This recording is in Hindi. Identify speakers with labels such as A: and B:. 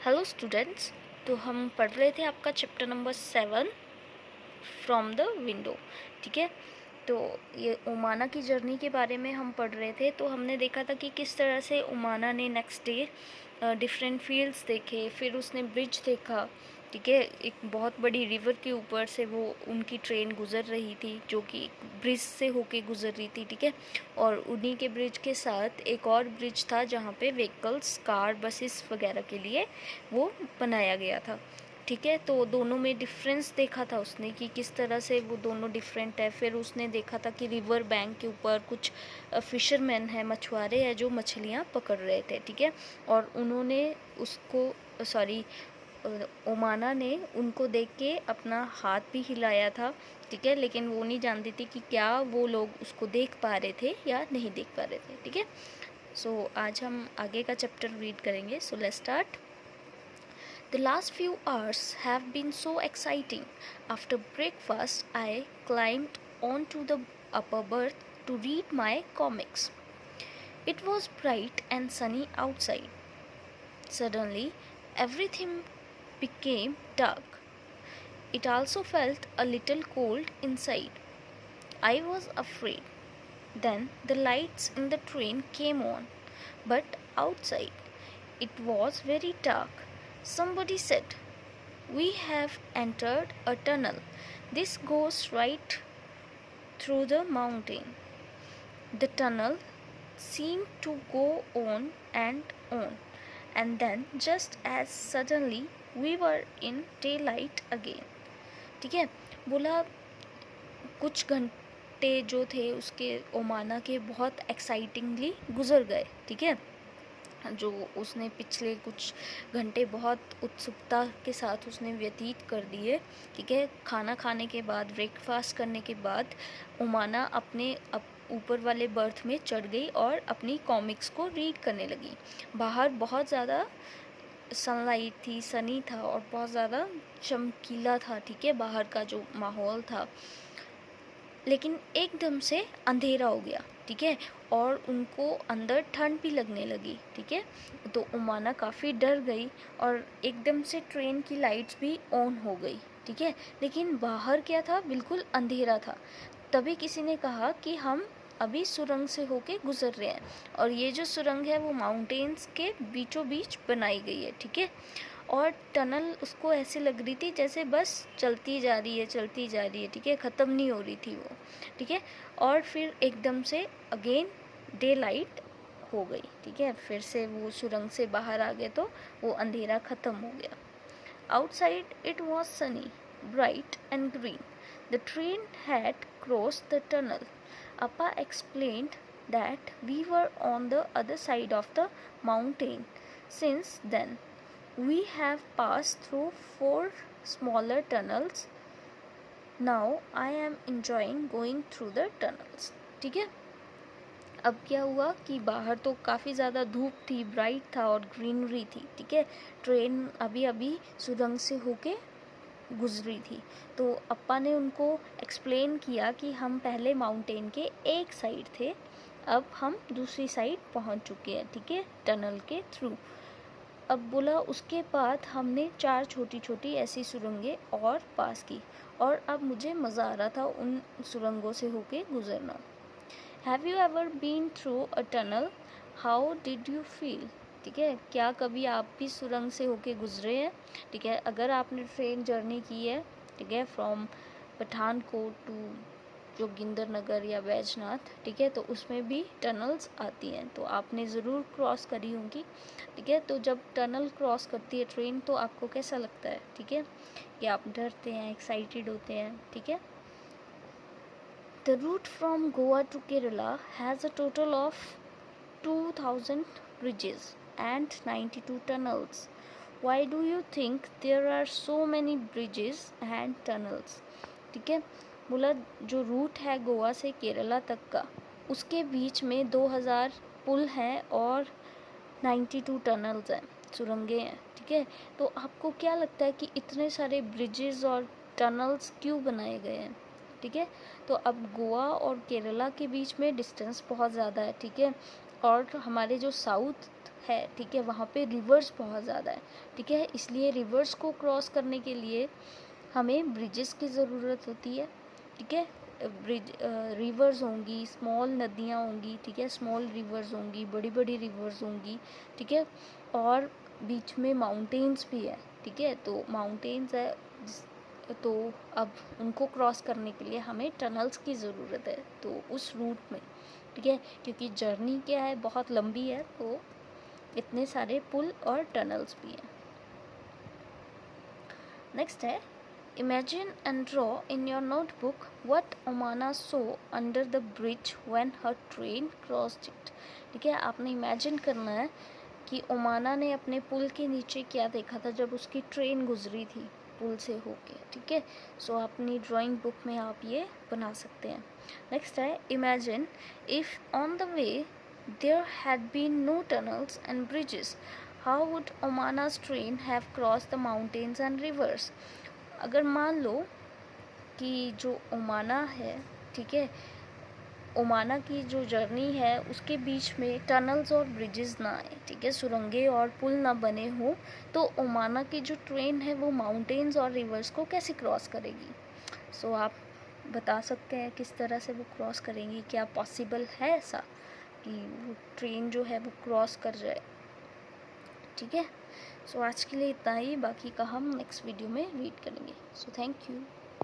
A: Hello students. तो हम पढ़ रहे थे आपका chapter number 7 from the window. ठीक है, तो ये ओमाना की जर्नी के बारे में हम पढ़ रहे थे। तो हमने देखा था कि किस तरह से ओमाना ने नेक्स्ट डे डिफरेंट फील्ड्स देखे, फिर उसने ब्रिज देखा। ठीक है, एक बहुत बड़ी रिवर के ऊपर से वो उनकी ट्रेन गुज़र रही थी, जो कि ब्रिज से होके गुज़र रही थी। ठीक है, और उन्हीं के ब्रिज के साथ एक और ब्रिज था जहाँ पे व्हीकल्स, कार, बसेस वगैरह के लिए वो बनाया गया था। ठीक है, तो दोनों में डिफरेंस देखा था उसने कि किस तरह से वो दोनों डिफरेंट है। फिर उसने देखा था कि रिवर बैंक के ऊपर कुछ फिशरमैन हैं, मछुआरे हैं जो मछलियाँ पकड़ रहे थे। ठीक है, और उन्होंने उसको ओमाना ने उनको देख के अपना हाथ भी हिलाया था। ठीक है, लेकिन वो नहीं जानती थी कि क्या वो लोग उसको देख पा रहे थे या नहीं देख पा रहे थे। ठीक है, सो आज हम आगे का चैप्टर रीड करेंगे। So let's start. The last few hours have been so exciting. After breakfast, I climbed onto the upper berth to read my comics. It was bright and sunny outside. Suddenly, everything became dark. It also felt a little cold inside. I was afraid. Then the lights in the train came on, but outside it was very dark. Somebody said, "We have entered a tunnel. This goes right through the mountain." The tunnel seemed to go on, and then just as suddenly we were in daylight again. ठीक है, बोला कुछ घंटे जो थे उसके ओमाना के बहुत एक्साइटिंगली गुजर गए। ठीक है, जो उसने पिछले कुछ घंटे बहुत उत्सुकता के साथ उसने व्यतीत कर दिए। ठीक है, खाना खाने के बाद, ब्रेकफास्ट करने के बाद ओमाना अपने ऊपर वाले बर्थ में चढ़ गई और अपनी कॉमिक्स को रीड करने लगी। बाहर बहुत ज़्यादा सनलाइट थी, सनी था और बहुत ज़्यादा चमकीला था। ठीक है, बाहर का जो माहौल था, लेकिन एकदम से अंधेरा हो गया। ठीक है, और उनको अंदर ठंड भी लगने लगी। ठीक है, तो ओमाना काफ़ी डर गई और एकदम से ट्रेन की लाइट्स भी ऑन हो गई। ठीक है, लेकिन बाहर क्या था, बिल्कुल अंधेरा था। तभी किसी ने कहा कि हम अभी सुरंग से होके गुजर रहे हैं, और ये जो सुरंग है वो माउंटेन्स के बीचों बीच बनाई गई है। ठीक है, और टनल उसको ऐसे लग रही थी जैसे बस चलती जा रही है, चलती जा रही है। ठीक है, ख़त्म नहीं हो रही थी वो। ठीक है, और फिर एकदम से अगेन डे लाइट हो गई। ठीक है, फिर से वो सुरंग से बाहर आ गए तो वो अंधेरा ख़त्म हो गया। Outside it was Sunny, bright and green. The train had crossed the tunnel. Appa explained that we were on the other side of the mountain. Since then, we have passed through 4 smaller tunnels. Now I am enjoying going through the tunnels. ठीक है, अब क्या हुआ कि बाहर तो काफ़ी ज़्यादा धूप थी, ब्राइट था और ग्रीनरी थी। ठीक है, ट्रेन अभी अभी सुरंग से होके गुजरी थी। तो अप्पा ने उनको एक्सप्लेन किया कि हम पहले माउंटेन के एक साइड थे, अब हम दूसरी साइड पहुंच चुके हैं। ठीक है, टनल के थ्रू। अब बोला उसके बाद हमने 4 छोटी छोटी ऐसी सुरंगें और पास की, और अब मुझे मज़ा आ रहा था उन सुरंगों से होके गुजरना। Have you ever been through a tunnel? How did you feel? ठीक है, क्या कभी आप भी सुरंग से होके गुजरे हैं? ठीक है, अगर आपने ट्रेन जर्नी की है, ठीक है, फ्रॉम पठानकोट टू जोगिंदर नगर या बैजनाथ, ठीक है, तो उसमें भी टनल्स आती हैं, तो आपने ज़रूर क्रॉस करी होंगी। ठीक है, तो जब टनल क्रॉस करती है ट्रेन तो आपको कैसा लगता है? ठीक है, कि आप डरते हैं, एक्साइटेड होते हैं। ठीक है, The route from Goa to Kerala has a total of 2000 bridges and 92 tunnels. Why do you think there are so many bridges and tunnels? ठीक है, बोला जो रूट है गोवा से केरला तक का, उसके बीच में 2000 पुल हैं और 92 टनल्स हैं, सुरंगें हैं। ठीक है, तो आपको क्या लगता है कि इतने सारे ब्रिजेस और टनल्स क्यों बनाए गए हैं? ठीक है, तो अब गोवा और केरला के बीच में डिस्टेंस बहुत ज़्यादा है। ठीक है, और हमारे जो साउथ है, ठीक है, वहाँ पे रिवर्स बहुत ज़्यादा है, ठीक है, इसलिए रिवर्स को क्रॉस करने के लिए हमें ब्रिजेस की ज़रूरत होती है, ठीक है। रिवर्स होंगी, स्मॉल नदियाँ होंगी, ठीक है, स्मॉल रिवर्स होंगी, बड़ी बड़ी रिवर्स होंगी, ठीक है, और बीच में माउंटेन्स भी है, ठीक है। तो माउंटेन्स है तो अब उनको क्रॉस करने के लिए हमें टनल्स की ज़रूरत है, तो उस रूट में, ठीक है, क्योंकि जर्नी क्या है, बहुत लंबी है, तो इतने सारे पुल और टनल्स भी हैं। नेक्स्ट है, imagine and draw in your notebook what Omana saw under the bridge when her train crossed it, ठीक है। आपने इमेजिन करना है कि ओमाना ने अपने पुल के नीचे क्या देखा था जब उसकी ट्रेन गुजरी थी पुल से होके, ठीक है। सो अपनी ड्राइंग बुक में आप ये बना सकते हैं। नेक्स्ट है, imagine if on the way there had been no tunnels and bridges, how would Omana's train have cross the mountains and rivers. अगर मान लो कि जो ओमाना है, ठीक है, ओमाना की जो जर्नी है उसके बीच में टनल्स और ब्रिजेस ना आए, ठीक है, सुरंगें और पुल ना बने हों, तो ओमाना की जो ट्रेन है वो माउंटेन्स और रिवर्स को कैसे क्रॉस करेगी। सो आप बता सकते हैं किस तरह से वो क्रॉस करेंगी, क्या पॉसिबल है ऐसा कि वो ट्रेन जो है वो क्रॉस कर जाए, ठीक है। सो आज के लिए इतना ही, बाकी का हम नेक्स्ट वीडियो में रीड करेंगे। So thank you.